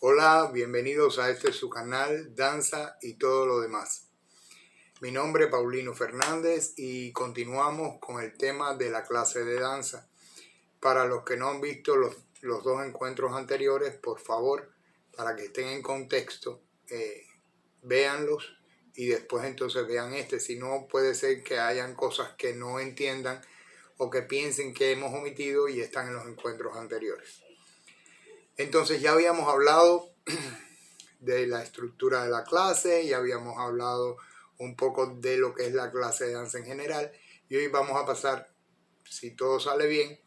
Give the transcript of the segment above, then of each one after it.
Hola, bienvenidos a este su canal Danza y todo lo demás. Mi nombre es Paulino Fernández y continuamos con el tema de la clase de danza. Para los que no han visto los dos encuentros anteriores, por favor, para que estén en contexto, véanlos y después entonces vean este. Si no, puede ser que hayan cosas que no entiendan o que piensen que hemos omitido y están en los encuentros anteriores. Entonces ya habíamos hablado de la estructura de la clase, ya habíamos hablado un poco de lo que es la clase de danza en general y hoy vamos a pasar, si todo sale bien,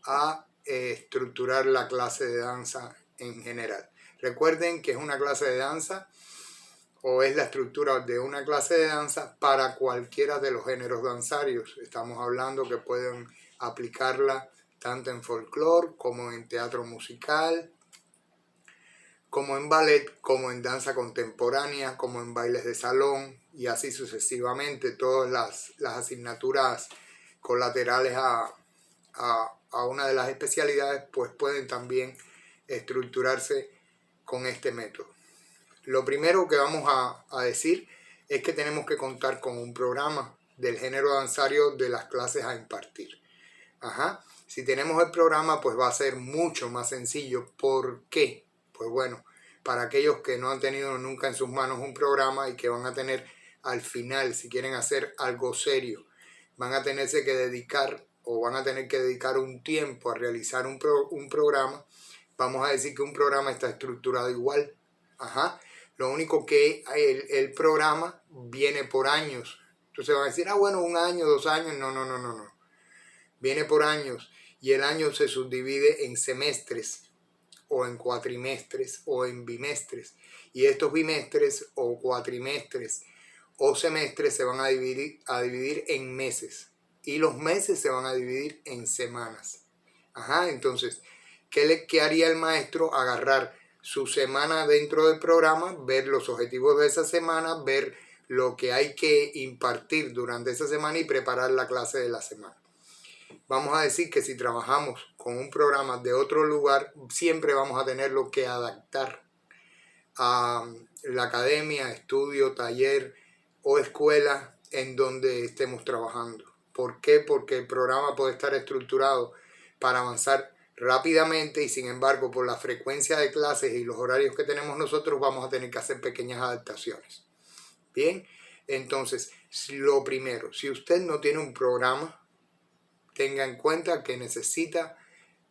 a estructurar la clase de danza en general. Recuerden que es una clase de danza o es la estructura de una clase de danza para cualquiera de los géneros danzarios. Estamos hablando que pueden aplicarla tanto en folclore como en teatro musical, como en ballet, como en danza contemporánea, como en bailes de salón y así sucesivamente. Todas las asignaturas colaterales a una de las especialidades pues pueden también estructurarse con este método. Lo primero que vamos a decir es que tenemos que contar con un programa del género danzario de las clases a impartir. Si tenemos el programa, pues va a ser mucho más sencillo. ¿Por qué? Pues bueno, para aquellos que no han tenido nunca en sus manos un programa y que van a tener al final, si quieren hacer algo serio, van a tenerse que dedicar o van a tener que dedicar un tiempo a realizar un programa. Vamos a decir que un programa está estructurado igual. Lo único que el programa viene por años. Entonces van a decir, bueno, 1 año, 2 años. No. Viene por años y el año se subdivide en semestres o en cuatrimestres o en bimestres. Y estos bimestres o cuatrimestres o semestres se van a dividir en meses. Y los meses se van a dividir en semanas. Entonces, ¿qué haría el maestro? Agarrar su semana dentro del programa, ver los objetivos de esa semana, ver lo que hay que impartir durante esa semana y preparar la clase de la semana. Vamos a decir que si trabajamos con un programa de otro lugar, siempre vamos a tenerlo que adaptar a la academia, estudio, taller o escuela en donde estemos trabajando. ¿Por qué? Porque el programa puede estar estructurado para avanzar rápidamente y sin embargo por la frecuencia de clases y los horarios que tenemos nosotros vamos a tener que hacer pequeñas adaptaciones. Bien, entonces lo primero, si usted no tiene un programa, tenga en cuenta que necesita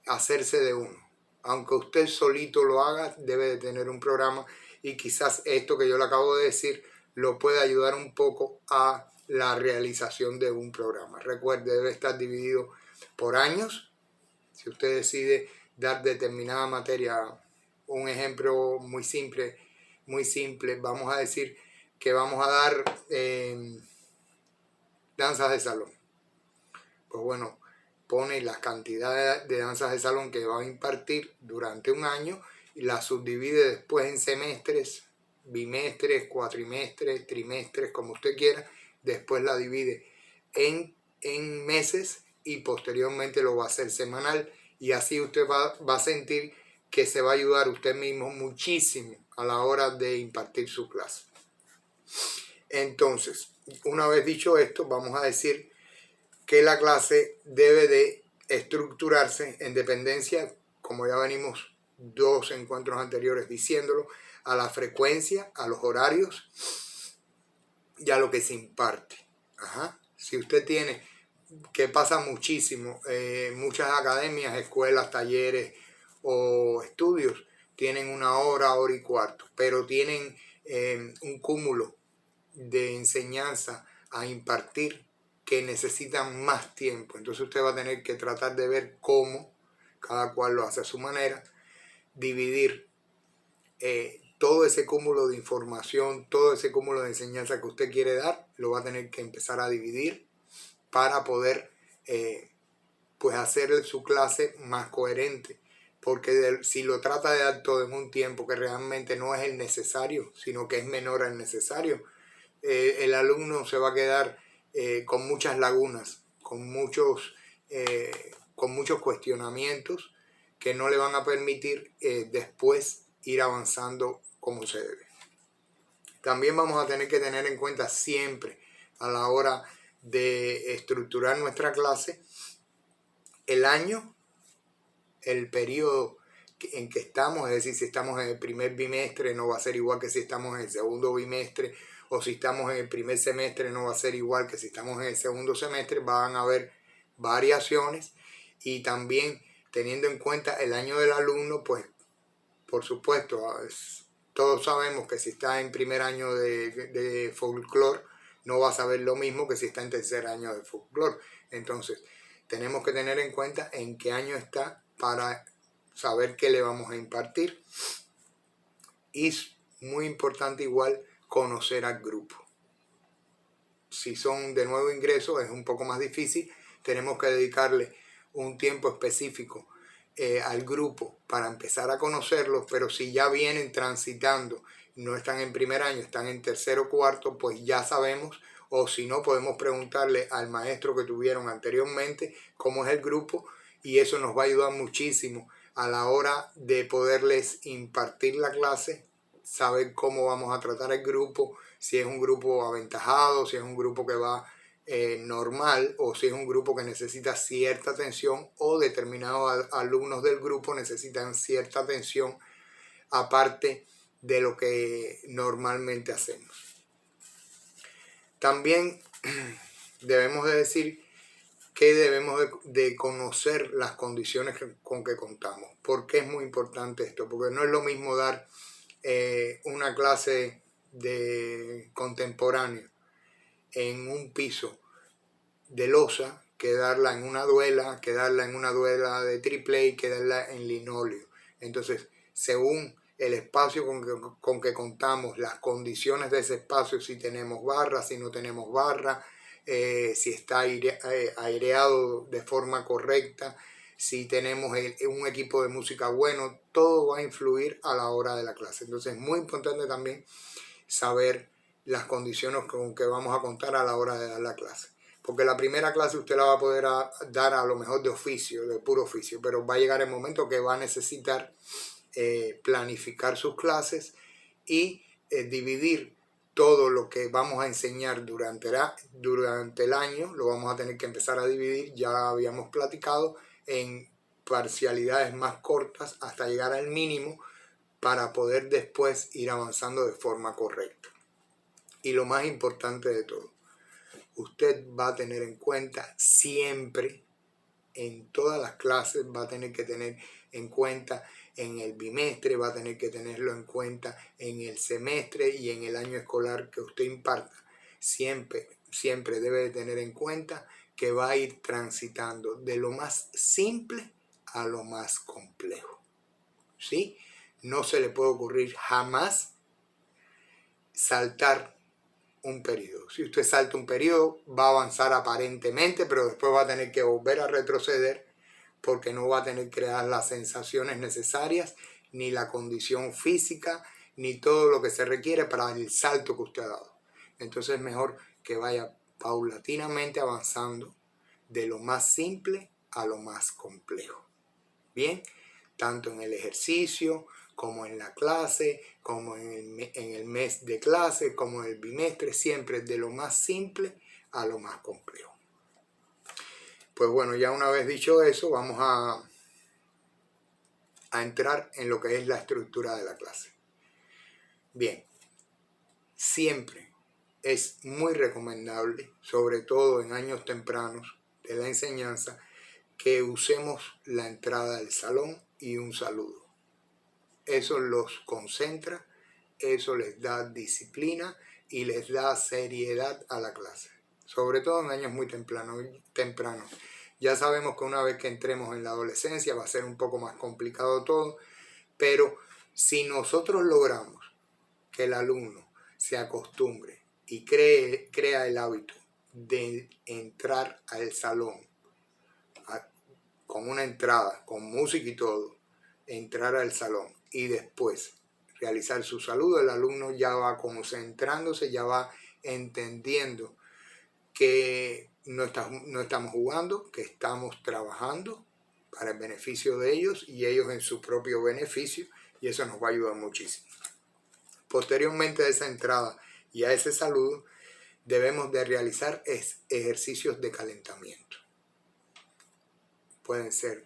hacerse de uno. Aunque usted solito lo haga, debe de tener un programa y quizás esto que yo le acabo de decir lo puede ayudar un poco a la realización de un programa. Recuerde, debe estar dividido por años. Si usted decide dar determinada materia, un ejemplo muy simple, vamos a decir que vamos a dar danzas de salón. Pues bueno, pone las cantidades de danzas de salón que va a impartir durante un año y las subdivide después en semestres, bimestres, cuatrimestres, trimestres, como usted quiera. Después la divide en meses y posteriormente lo va a hacer semanal y así usted va a sentir que se va a ayudar usted mismo muchísimo a la hora de impartir su clase. Entonces, una vez dicho esto, vamos a decir que la clase debe de estructurarse en dependencia, como ya venimos 2 encuentros anteriores diciéndolo, a la frecuencia, a los horarios y a lo que se imparte. Si usted tiene, que pasa muchísimo, muchas academias, escuelas, talleres o estudios tienen 1 hora, hora y cuarto, pero tienen un cúmulo de enseñanza a impartir que necesitan más tiempo. Entonces usted va a tener que tratar de ver cómo, cada cual lo hace a su manera, dividir todo ese cúmulo de información, todo ese cúmulo de enseñanza que usted quiere dar, lo va a tener que empezar a dividir para poder pues hacer su clase más coherente. Porque si lo trata de dar todo en un tiempo que realmente no es el necesario, sino que es menor al necesario, el alumno se va a quedar con muchas lagunas, con muchos cuestionamientos que no le van a permitir después ir avanzando como se debe. También vamos a tener que tener en cuenta siempre a la hora de estructurar nuestra clase el año, el periodo en que estamos, es decir, si estamos en el primer bimestre no va a ser igual que si estamos en el segundo bimestre, o si estamos en el primer semestre no va a ser igual que si estamos en el segundo semestre. Van a haber variaciones, y también teniendo en cuenta el año del alumno, pues por supuesto, todos sabemos que si está en primer año de folclore no va a saber lo mismo que si está en tercer año de folclore. Entonces tenemos que tener en cuenta en qué año está para saber qué le vamos a impartir. Y es muy importante igual conocer al grupo. Si son de nuevo ingreso es un poco más difícil, tenemos que dedicarle un tiempo específico al grupo para empezar a conocerlos, pero si ya vienen transitando, no están en primer año, están en tercero o cuarto, pues ya sabemos, o si no podemos preguntarle al maestro que tuvieron anteriormente cómo es el grupo, y eso nos va a ayudar muchísimo a la hora de poderles impartir la clase, saber cómo vamos a tratar el grupo, si es un grupo aventajado, si es un grupo que va normal, o si es un grupo que necesita cierta atención, o determinados alumnos del grupo necesitan cierta atención aparte de lo que normalmente hacemos. También debemos de decir que debemos de conocer las condiciones con que contamos. ¿Por qué es muy importante esto? Porque no es lo mismo dar una clase de contemporáneo en un piso de losa que darla en una duela, que darla en una duela de triple y que darla en linóleo. Entonces, según el espacio con que contamos, las condiciones de ese espacio, si tenemos barra, si no tenemos barra, si está aireado de forma correcta, si tenemos un equipo de música bueno, todo va a influir a la hora de la clase. Entonces es muy importante también saber las condiciones con que vamos a contar a la hora de dar la clase. Porque la primera clase usted la va a poder dar a lo mejor de oficio, de puro oficio, pero va a llegar el momento que va a necesitar planificar sus clases y dividir todo lo que vamos a enseñar durante el año, lo vamos a tener que empezar a dividir, ya habíamos platicado, en parcialidades más cortas hasta llegar al mínimo para poder después ir avanzando de forma correcta. Y lo más importante de todo, usted va a tener en cuenta siempre, en todas las clases, va a tener que tener en cuenta en el bimestre, va a tener que tenerlo en cuenta en el semestre y en el año escolar que usted imparta. Siempre debe de tener en cuenta que va a ir transitando de lo más simple a lo más complejo. ¿Sí? No se le puede ocurrir jamás saltar un periodo. Si usted salta un periodo, va a avanzar aparentemente, pero después va a tener que volver a retroceder porque no va a tener que crear las sensaciones necesarias, ni la condición física, ni todo lo que se requiere para el salto que usted ha dado. Entonces es mejor que vaya paulatinamente avanzando de lo más simple a lo más complejo. Bien, tanto en el ejercicio, como en la clase, como en el mes de clase, como en el bimestre, siempre de lo más simple a lo más complejo. Pues bueno, ya una vez dicho eso, vamos a entrar en lo que es la estructura de la clase. Bien, siempre es muy recomendable, sobre todo en años tempranos de la enseñanza, que usemos la entrada del salón y un saludo. Eso los concentra, eso les da disciplina y les da seriedad a la clase, sobre todo en años muy tempranos. Ya sabemos que una vez que entremos en la adolescencia va a ser un poco más complicado todo, pero si nosotros logramos que el alumno se acostumbre y crea el hábito de entrar al salón con una entrada, con música y todo, entrar al salón y después realizar su saludo, el alumno ya va concentrándose, ya va entendiendo que no estamos jugando, que estamos trabajando para el beneficio de ellos y ellos en su propio beneficio, y eso nos va a ayudar muchísimo. Posteriormente a esa entrada y a ese saludo, debemos de realizar ejercicios de calentamiento. Pueden ser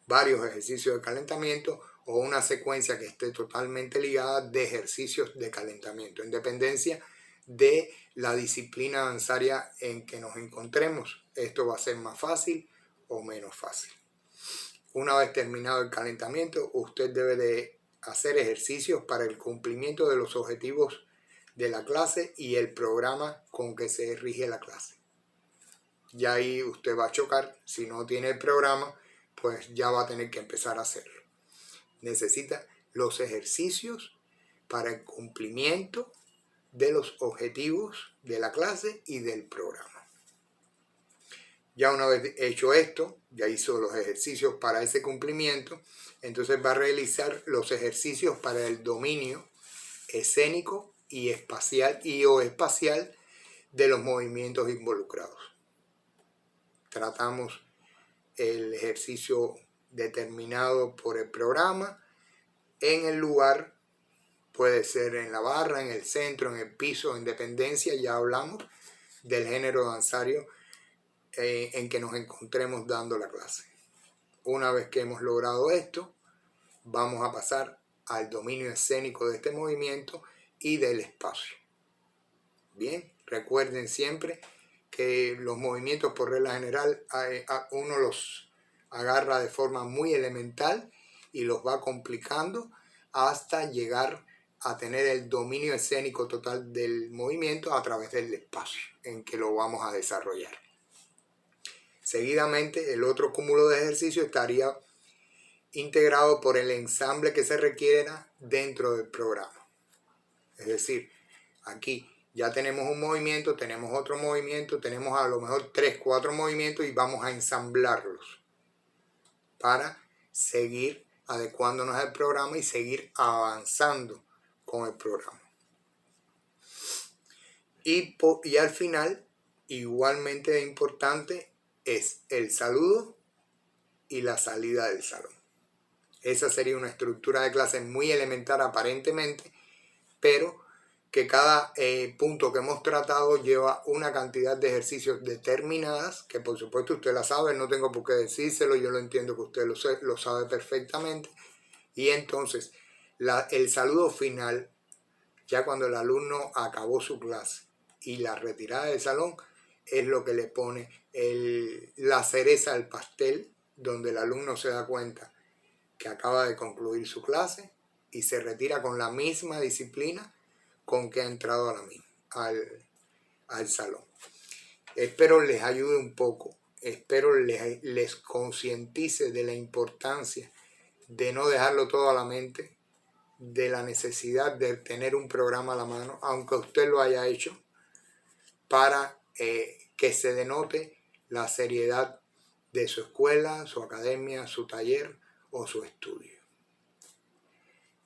varios ejercicios de calentamiento o una secuencia que esté totalmente ligada de ejercicios de calentamiento, en dependencia de la disciplina danzaria en que nos encontremos. Esto va a ser más fácil o menos fácil. Una vez terminado el calentamiento, usted debe de hacer ejercicios para el cumplimiento de los objetivos de la clase y el programa con que se rige la clase. Ya ahí usted va a chocar. Si no tiene el programa, pues ya va a tener que empezar a hacerlo. Necesita los ejercicios para el cumplimiento de los objetivos de la clase y del programa. Ya una vez hecho esto, ya hizo los ejercicios para ese cumplimiento, entonces va a realizar los ejercicios para el dominio escénico y espacial de los movimientos involucrados. Tratamos el ejercicio determinado por el programa en el lugar, puede ser en la barra, en el centro, en el piso, en dependencia. Ya hablamos del género danzario en que nos encontremos dando la clase. Una vez que hemos logrado esto, vamos a pasar al dominio escénico de este movimiento y del espacio. Bien, recuerden siempre que los movimientos por regla general uno los agarra de forma muy elemental y los va complicando hasta llegar a tener el dominio escénico total del movimiento a través del espacio en que lo vamos a desarrollar. Seguidamente, el otro cúmulo de ejercicios estaría integrado por el ensamble que se requiera dentro del programa. Es decir, aquí ya tenemos un movimiento, tenemos otro movimiento, tenemos a lo mejor 3, 4 movimientos y vamos a ensamblarlos para seguir adecuándonos al programa y seguir avanzando con el programa. Y al final, igualmente importante, es el saludo y la salida del salón. Esa sería una estructura de clase muy elemental aparentemente, pero que cada punto que hemos tratado lleva una cantidad de ejercicios determinadas, que por supuesto usted la sabe, no tengo por qué decírselo, yo lo entiendo que usted lo sabe perfectamente. Y entonces el saludo final, ya cuando el alumno acabó su clase y la retirada del salón, es lo que le pone la cereza al pastel, donde el alumno se da cuenta que acaba de concluir su clase y se retira con la misma disciplina con que ha entrado al salón. Espero les ayude un poco, espero les concientice de la importancia de no dejarlo todo a la mente, de la necesidad de tener un programa a la mano, aunque usted lo haya hecho, para que se denote la seriedad de su escuela, su academia, su taller o su estudio.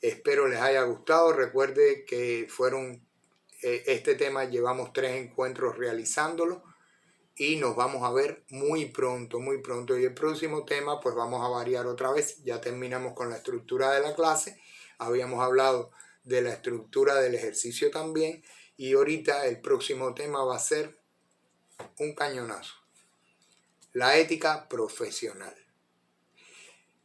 Espero les haya gustado. Recuerde que este tema llevamos 3 encuentros realizándolo y nos vamos a ver muy pronto. Y el próximo tema pues vamos a variar otra vez. Ya terminamos con la estructura de la clase. Habíamos hablado de la estructura del ejercicio también. Y ahorita el próximo tema va a ser un cañonazo: la ética profesional.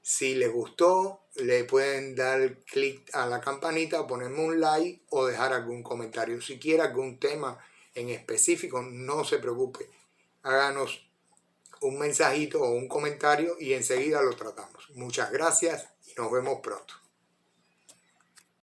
Si les gustó, le pueden dar clic a la campanita, ponerme un like o dejar algún comentario. Si quiere algún tema en específico, no se preocupe. Háganos un mensajito o un comentario y enseguida lo tratamos. Muchas gracias y nos vemos pronto.